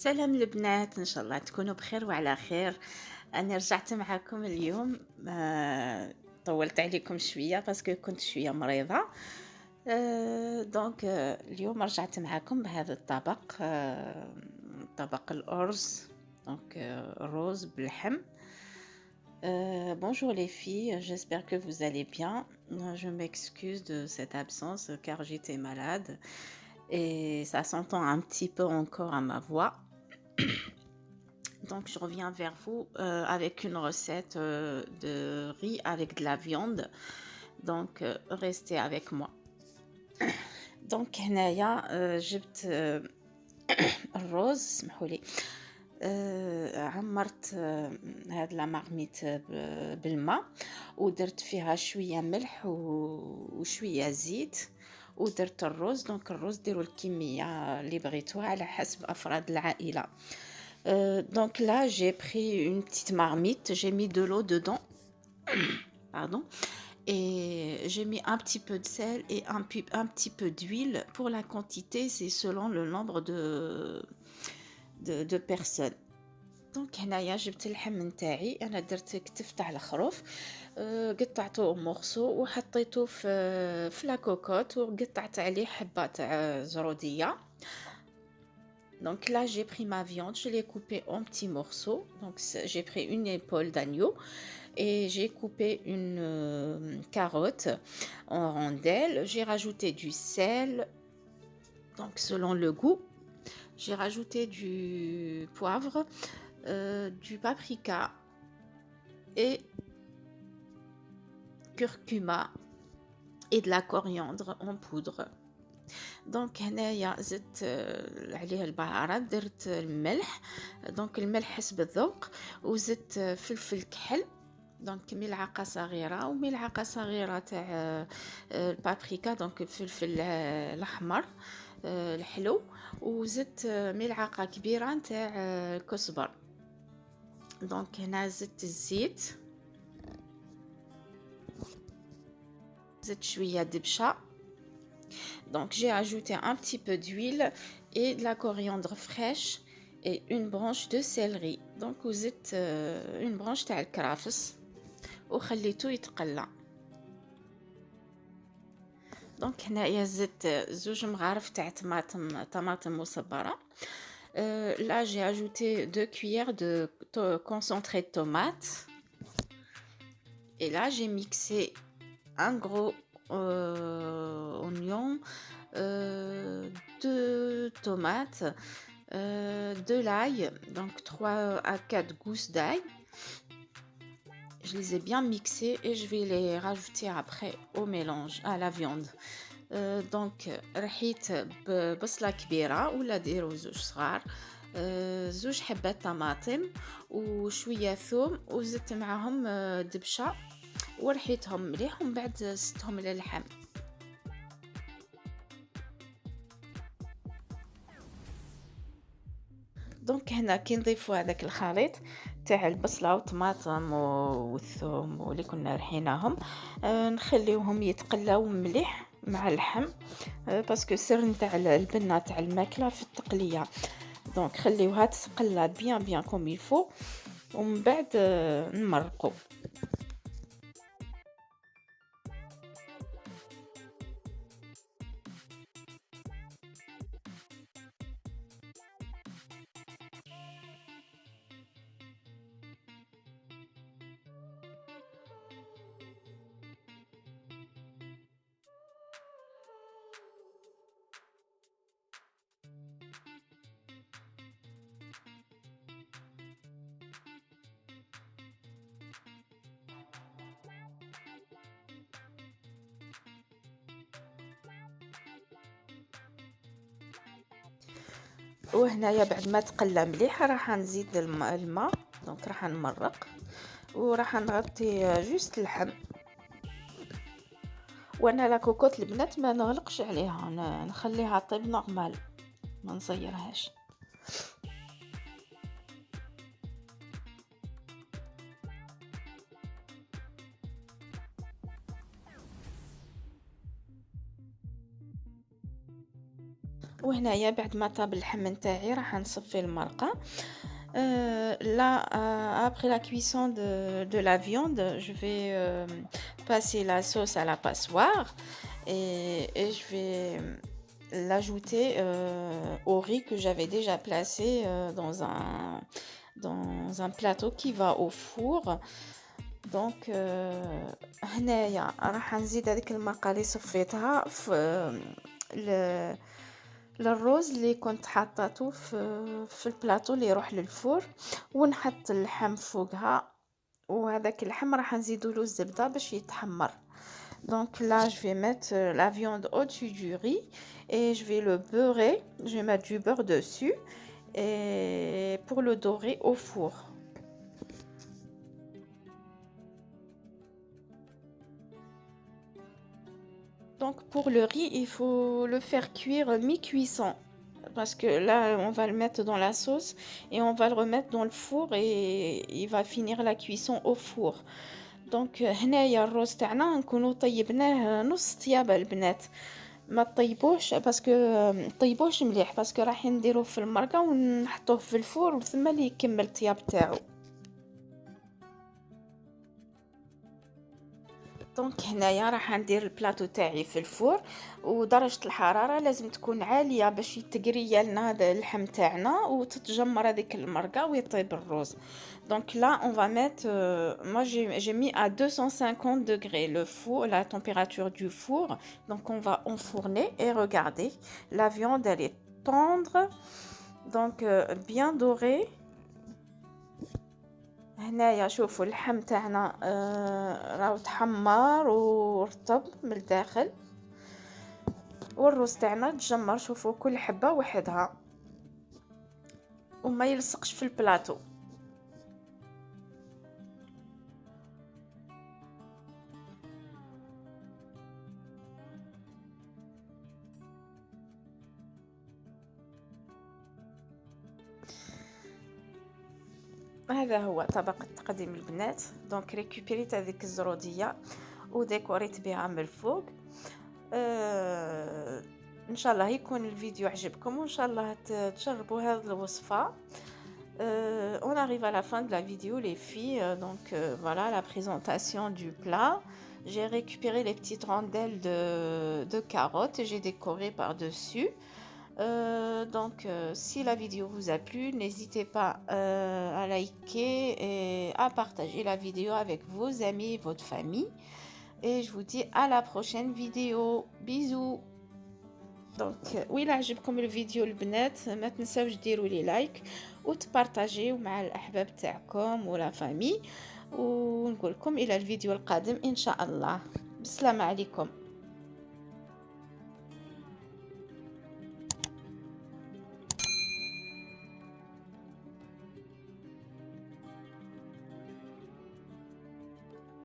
سلام البنات، إن شاء الله تكونوا بخير وعلى خير. أنا رجعت معاكم اليوم. طولت عليكم شوية باسكو كنت شوية مريضة. اليوم رجعت معاكم بهذا الطبق، طبق الأرز. الرز باللحم. Bonjour les filles, j'espère que vous allez bien. Je m'excuse de cette absence car j'étais malade et ça s'entend un petit peu encore à ma voix. Donc, je reviens vers vous avec une recette de riz avec de la viande. Restez avec moi. Donc, هنايا جبت الرز، سمحوا لي. عمرت هاد لا مارميت بالماء، ودرت فيها شوية ملح وشوية زيت، ودرت الرز. الرز ديروا الكمية اللي بغيتوها على حسب أفراد العائلة. Donc là, j'ai pris une petite marmite, j'ai mis de l'eau dedans, pardon, et j'ai mis un petit peu de sel et un petit peu d'huile. Pour la quantité, c'est selon le nombre de personnes. Donc هنايا جبت اللحم نتاعي، انا درت كتف تاع الخروف، قطعته مورسو وحطيته في لا كوكوت، وقطعت عليه حبه تاع زروديه. Donc là, j'ai pris ma viande, je l'ai coupée en petits morceaux. Donc j'ai pris une épaule d'agneau et j'ai coupé une carotte en rondelles. J'ai rajouté du sel, donc selon le goût. J'ai rajouté du poivre, du paprika et curcuma et de la coriandre en poudre. دونك هنايا زدت عليه البهارات، درت الملح، الملح حسب الذوق، وزدت فلفل كحل، ملعقه صغيره وملعقه صغيره تاع البابريكا، الفلفل الاحمر الحلو، وزدت ملعقه كبيره تاع الكزبر. هنا زدت الزيت، زدت شويه دبشه. Donc j'ai ajouté un petit peu d'huile et de la coriandre fraîche et une branche de céleri. وزدت une branche تاع الكرافس وخليته يتقلى. هنايا زدت زوج مغارف تاع طماطم مصبرة. Là j'ai ajouté 2 cuillères de concentré de tomate. Et là j'ai mixé un gros oignon, 2 tomates, de l'ail, 3 à 4 gousses d'ail. Je les ai bien mixées et je vais les rajouter après au mélange, à la viande. رحيت ببصلة كبيرة ولا ديروا زوج صغار، زوج حبات طماطم وشوية ثوم، وزدت معهم دبشة ورحيتهم مليح، ومن بعد زدتهم للحم. هنا كي نضيفوا هذاك الخليط تاع البصله والطماطم والثوم واللي كنا رحيناهم، نخليوهم يتقلاو مليح مع اللحم، باسكو سر نتاع البنه تاع الماكله في التقليه. خليوها تتقلى بيان كوم يلفو، ومن بعد نمرقوا. وهنايا بعد ما تقلى مليح راح نزيد الماء، راح نمرق وراح نغطي جوست اللحم. وانا لا كوكوت البنات ما نغلقش عليها، نخليها طيب نورمال، ما نصيرهاش. وهنايا بعد ما طاب اللحم نتاعي راح نصفي المرقة. Là, après la cuisson de la viande, je vais passer la sauce à la passoire et je vais l'ajouter au riz que j'avais déjà placé dans un plateau qui va au four. Donc هنايا راح نزيد هذيك المرقة اللي صفيتها في للروز اللي كنت حاطاته في البلاطو اللي يروح للفور، ونحط اللحم فوقها، وهذاك اللحم راح نزيدو له الزبدة باش يتحمر. Donc là, je vais mettre la viande au-dessus du riz et je vais le beurrer. Je vais mettre du beurre dessus et pour le dorer au four. Donc pour le riz, il faut le faire cuire mi-cuisson parce que là, on va le mettre dans la sauce et on va le remettre dans le four et il va finir la cuisson au four. دونك هنايا الروز تاعنا نكونوا طيبناه نص طيابه البنات، ما طيبوش باسكو طيبوش مليح باسكو راح نديروه في المرقه ونحطوه في الفور وثم اللي يكمل الطياب تاعو. دونك هنايا راح ندير البلاطو تاعي في الفور، ودرجة الحرارة لازم تكون عالية باش يتقري لنا هذا اللحم تاعنا وتتجمر هذيك المرقة ويطيب الروز. دونك là on va mettre moi j'ai mis à 250 degrés le four, la température du four. Donc on va enfourner et regardez, la viande elle est tendre, donc bien dorée. هنايا شوفوا اللحم تاعنا راهو تحمر ورطب من الداخل، والروز تاعنا تجمر، شوفوا كل حبة وحدها وما يلصقش في البلاطو. هذا هو طبق التقديم البنات. دونك ريكوبيريت هذيك الزروديه وديكوريت بها من الفوق. ان شاء الله يكون الفيديو عجبكم وان شاء الله تجربوا هذه الوصفه. On arrive à la fin de la vidéo les filles, donc voilà la présentation du plat. J'ai récupéré les petites rondelles de carottes et j'ai décoré par dessus. Donc si la vidéo vous a plu, n'hésitez pas à liker et à partager la vidéo avec vos amis et votre famille, et je vous dis à la prochaine vidéo. Bisous. دونك وإلا عجبكم الفيديو البنات ما تنساوش ديروا لي لايك وتبارطاجيو مع الاحباب تاعكم ولا فامي، ونقول لكم الى الفيديو القادم ان شاء الله. بالسلامه عليكم.